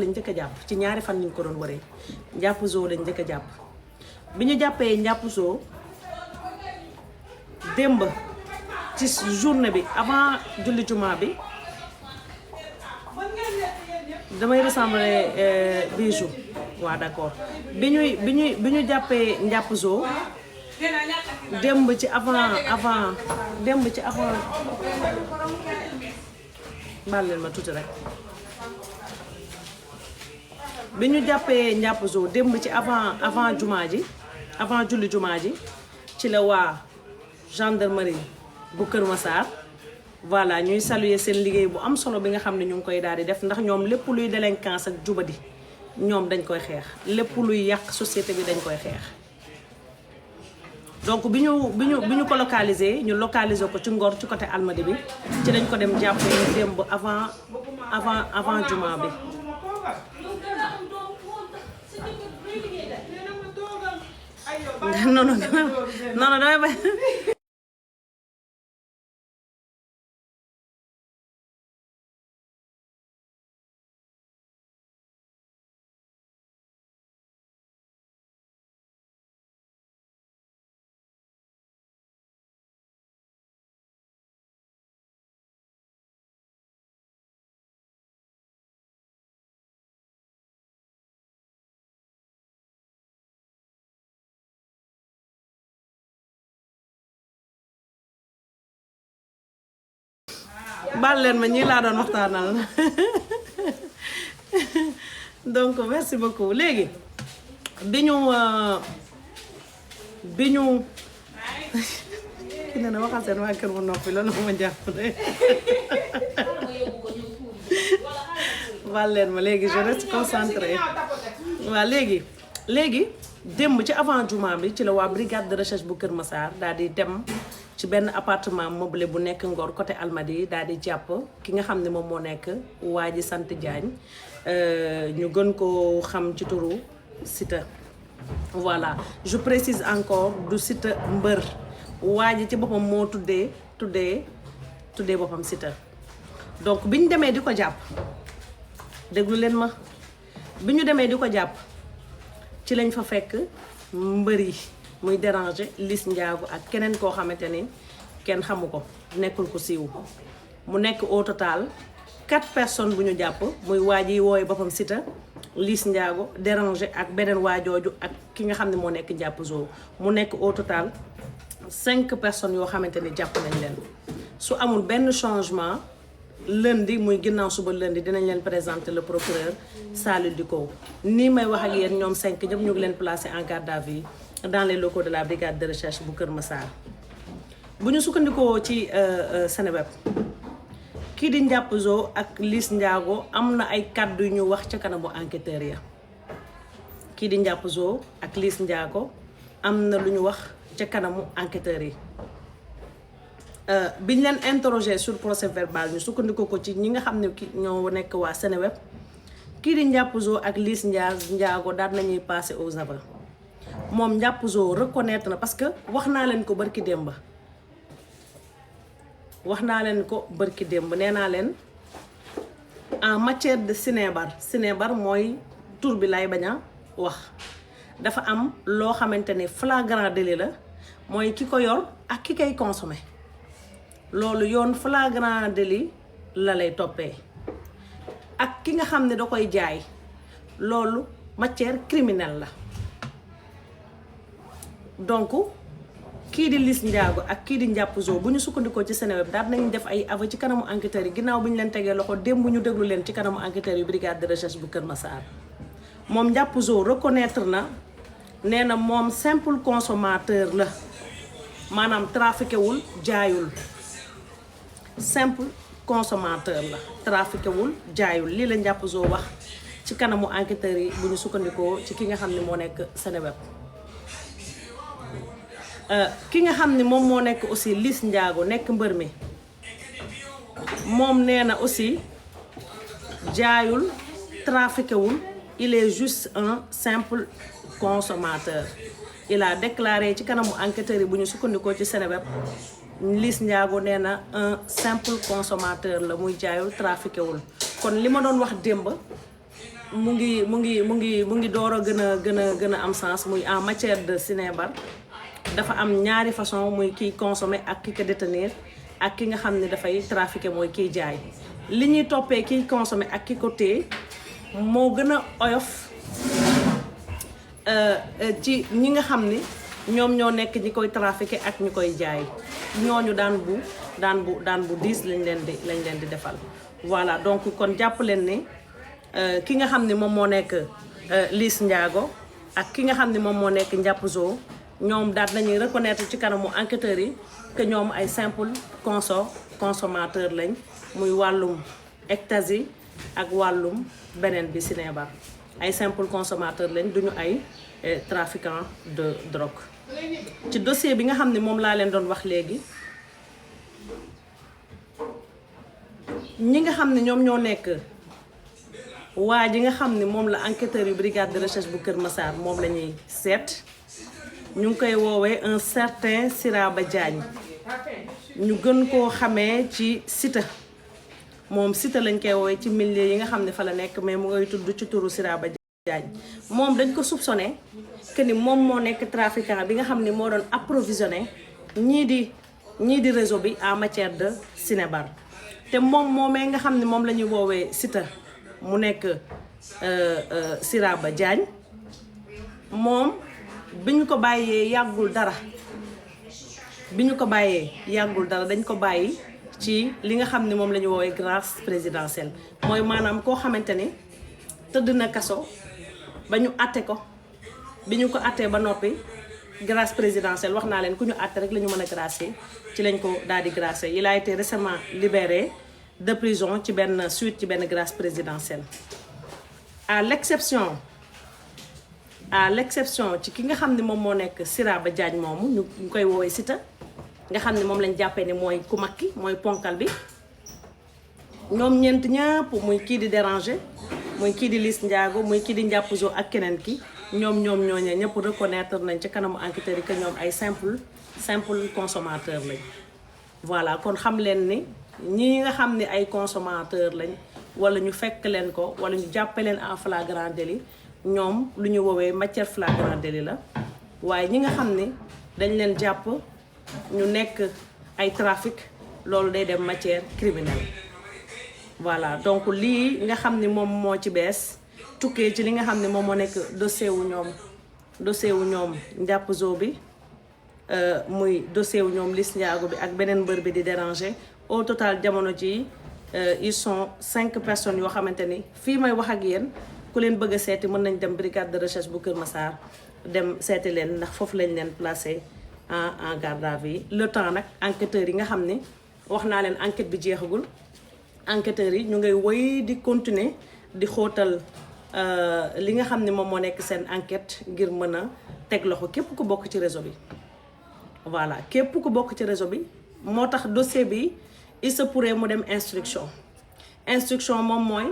lañ njëkk a jàpp ci ñaari fan ñu ko doon waree njàpp zoo lañ njëkk a jàpp bi ñu jàppee njàpp zoo démb ci journée bi avant julli jumaa bi damay ressembler Bijou waaw d'accord bi ñu jàppee njàpp zoo démb ci avant baal leen ma tuuti rek bi ñu jàppee njàpp zoo démb ci avant jumaa ji avant julli jumaa ji ci la waa gendarmerie bu Kër Massar voilà ñuy saluer seen liggéey bu am solo bi nga xam ne ñu ngi koy daal di def ndax ñoom lépp luy délinquance ak jubadi ñoom dañ koy xeex lépp luy yàq société bi dañ koy xeex donc bi ñu ko localiser ñu localiser ko ci Ngor ci côté Almadi bi ci lañ ko dem jàppee démb avant jumaa bi non damay bay baal leen ma ñii laa doon waxtaanal donc merci beaucoup léegi bi ñu ki ne na waxal seen waa kër mu noppi loolu ma jàpp de baal leen ma léegi je reste concentré waaw léegi démb ci avant jumaa bi ci la waa brigade de recherche bu Kër Massar daal di dem ci benn appartement meublé bu nekk Ngor côté Almadi daal di jàpp ki nga xam ne moom moo nekk waa ji sant Diagne ñu gën ko xam ci turu Siteu voilà je précise encore du Siteu mbër waa ji ci boppam moo tuddee boppam Siteu donc bi ñu demee di ko jàpp déglu leen ma bi ñu demee di ko jàpp ci lañ fa fekk mbër yi muy déranger Liss Ndiago ak keneen koo xamante ni kenn xamu ko nekkul ko siiw mu nekk au total 4 personnes bu ñu jàpp muy waa ji wooye boppam Siteu Liss Ndiago déranger ak beneen waajooju ak ki nga xam ne moo nekk jàpp zoo mu nekk au total 5 personnes yoo xamante ni jàpp nañ leen su amul benn changement lundi muy ginnaaw suba lundi dinañ leen présenter le procureur Salou Diko nii may wax ak yéen ñoom 5 ñëpp ñu ngi leen placé en garde à vue dans les locaux de la brigade de recherche bu Kër Massar bu ñu sukkandikoo ci Seneweb kii di njàpp zoo ak Liss Ndiago am na ay kàddu yu ñu wax ca kanamu enquêteur ya kii di njàpp zoo ak Liss Ndiago am na lu ñu wax ca kanamu enquêteurs yi biñ leen interroger sur procès verbal ñu sukkandikoo ko ci ñi nga xam ne ñoo nekk waa Seneweb kii di njàpp zoo ak Liss Ndiago daal nañuy passer aux aveux moom njàpp zoo reconnaître na parce que wax naa leen ko barki démb nee naa leen en matière de sinébar mooy tur bi lay bañ a wax dafa am loo xamante ne flagrant délit la mooy ki ko yor ak ki koy consommé loolu yoon flagrant délit la lay toppee ak ki nga xam ne da koy jaay loolu matière criminelle la donc kii di Liss Ndiago ak kii di njàpp zoo bu ñu sukkandikoo ci Seneweb daal nañ def ay aveu ci kanamu enquêteurs yi ginnaaw bi ñu leen tegee loxo démb ñu déglu leen ci kanamu enquêteurs yu brigade de recherche bu Kër Massar moom njàpp zoo reconnaître na nee na moom simple consommateur la maanaam trafiqué wul jaayul simple consommateur la trafiqué wul jaayul lii la njàpp zoo wax ci kanamu enquêteurs yi bu ñu sukkandikoo ci ki nga xam ne moo nekk Seneweb ki nga xam ne moom moo nekk aussi Liss Ndiago nekk mbër mi moom nee na aussi jaayul trafiqué wul il est juste un simple consommateur il a déclaré ci kanamu enquêteurs yi bu ñu sukkandikoo ci Seneweb Liss Ndiago nee na un simple consommateur la muy jaayul trafiqué wul kon li ma doon wax démb mu ngi door a gën a am sens muy en matière de sinébar dafa am ñaari façon muy kiy consommer ak ki ko détenir ak ki nga xam ne dafay trafiquer mooy kiy jaay li ñuy toppee kiy consommer ak ki ko téye moo gën a oyof ci ñi nga xam ni ñoom ñoo nekk ñi koy trafiquer ak ñi koy jaay ñooñu daan bu diis lañ leen di defal voilà donc kon jàpp leen ni ki nga xam ni moom moo nekk Liss Ndiago ak ki nga xam ni moom moo nekk Ndiapp Zo ñoom daal nañuy reconnaître ci kanamu enquêteurs yi que ñoom ay simple consommateur lañ muy wàllum ecstasy ak wàllum beneen bi sinébar ay simple consommateur lañ duñu ay trafiquant de drogue ci dossier bi nga xam ne moom laa leen doon wax léegi ñi nga xam ne ñoom ñoo nekk waa ji nga xam ne moom la enquêteur yu brigade de recherche bu Kër Massar moom la ñuy seet ñu ngi koy woowee un certain Siraba Diagne ñu gën koo xamee ci Sita moom Sita lañ koy woowee ci milieu yi nga xam ne fa la nekk mais mu ngay tudd ci turu Siraba Diagne moom dañ ko soupçonné que ni moom moo nekk trafiquant bi nga xam ne moo doon approvisionné ñii di réseau bi en matière de sinébar te moom moomee nga xam ne moom la ñuy woowee Sita mu nekk Siraba Diagne moom bi ñu ko bàyyee yàggul dara dañ ko bàyyi ci li nga xam ne moom la ñu woowee grâce présidentielle mooy maanaam koo xamante ni tëdd na kaso ba ñu àtte ko bi ñu ko àttee ba noppi grâce présidentielle wax naa leen ku ñu àtte rek la ñu mën a gracier ci lañ ko daal di gracier il a été récemment libéré de prison ci benn grâce présidentielle à l'exception ci ki nga xam ne moom moo nekk Siraba Diagne moomu ñu koy woowee Sita nga xam ne moom lañ jàppee ni mooy ku mag ki mooy ponkal bi ñoom ñeent ñëpp muy kii di déranger muy kii di Liss Ndiago muy kii di Ndiapp Zo ak keneen ki ñoom ñooñee ñëpp reconnaître nañ ci kanamu enquêteurs yi que ñoom ay simple consommateur lañ voilà kon xam leen ni ñi nga xam ne ay consommateur lañ wala ñu fekk leen ko wala ñu jàppe leen en flagrant délit ñoom lu ñu woowee matière flagrant délit la waaye ñi nga xam ni dañ leen jàpp ñu nekk ay trafic loolu day dem matière criminelle voilà donc lii nga xam ni moom moo ci bees tukkee ci li nga xam ne moom moo nekk dossier wu ñoom Ndiapp Zo bi muy dossier wu ñoom Liss Ndiago bi ak beneen mbër bi di déranger au total jamono ji ils sont 5 personnes yoo xamante ni fii may wax ak yéen ku leen bëgg a seeti mën nañ dem brigade de recherche bu Kër Massar dem seeti leen ndax foofu lañ leen placé en garde à vue le temps nag enquêteurs yi nga xam ni wax naa leen enquête bi jeexagul enquêteurs yi ñu ngay woy di continuer di xóotal li nga xam ne moom moo nekk seen enquête ngir mën a teg loxo képp ku bokk ci réseau bi voilà képp ku bokk ci réseau bi moo tax dossier bi il se pourrait mu dem instruction moom mooy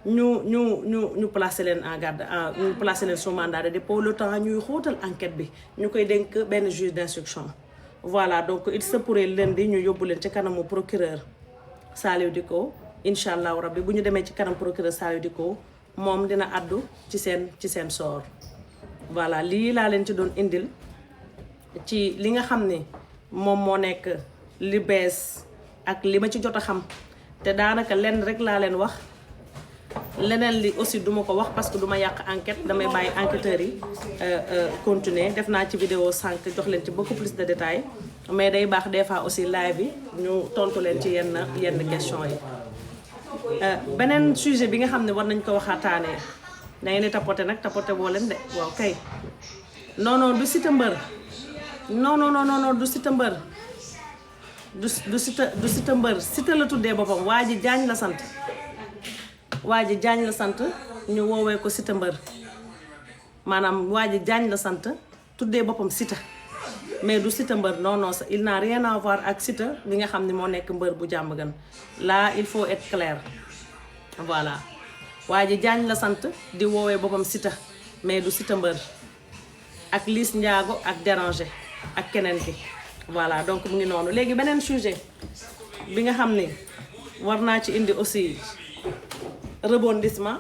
ñu placer leen en garde ñu placer leen sous mandat de dépôt le temps ñuy xóotal enquête bi ñu koy dénk benn juge d'instruction voilà donc il se pourrait lundi ñu yóbbu leen ci kanamu procureur Saliou Dicko incha allahu rabbi bu ñu demee ci kanam procureur Saliou Dicko moom dina addu ci seen sort voilà lii laa leen ci doon indil ci li nga xam ne moom moo nekk li bees ak li ma ci jot a xam te daanaka lenn rek laa leen wax leneen li aussi duma ko wax parce que duma yàq enquête damay bàyyi enquêteurs yi continuer def naa ci vidéo sànq jox leen ci beaucoup plus de détails mais day baax des fois aussi live bi ñu tontu leen ci yenn question yi beneen sujet bi nga xam ne war nañ ko waxaataanee da ngeen di tapoter nag tapoter boo leen de waaw kay non du Sita Mbër non du Sita Mbër du Sita Mbër Sita la tuddee boppam waa ji Jaañ la sant ñu woowee ko Sita Mbër maanaam waa ji Jaañ la sant tuddee boppam Sita mais du Sita Mbër non il n'a rien à voir ak Sita li nga xam ne moo nekk mbër bu jàmm gan là il faut être clair voilà waa ji Jaañ la sant di woowee boppam Sita mais du Sita Mbër ak Liss Ndiago ak déranger ak keneen ki voilà donc mu ngi noonu léegi beneen sujet bi nga xam ni war naa ci indi aussi rebondissement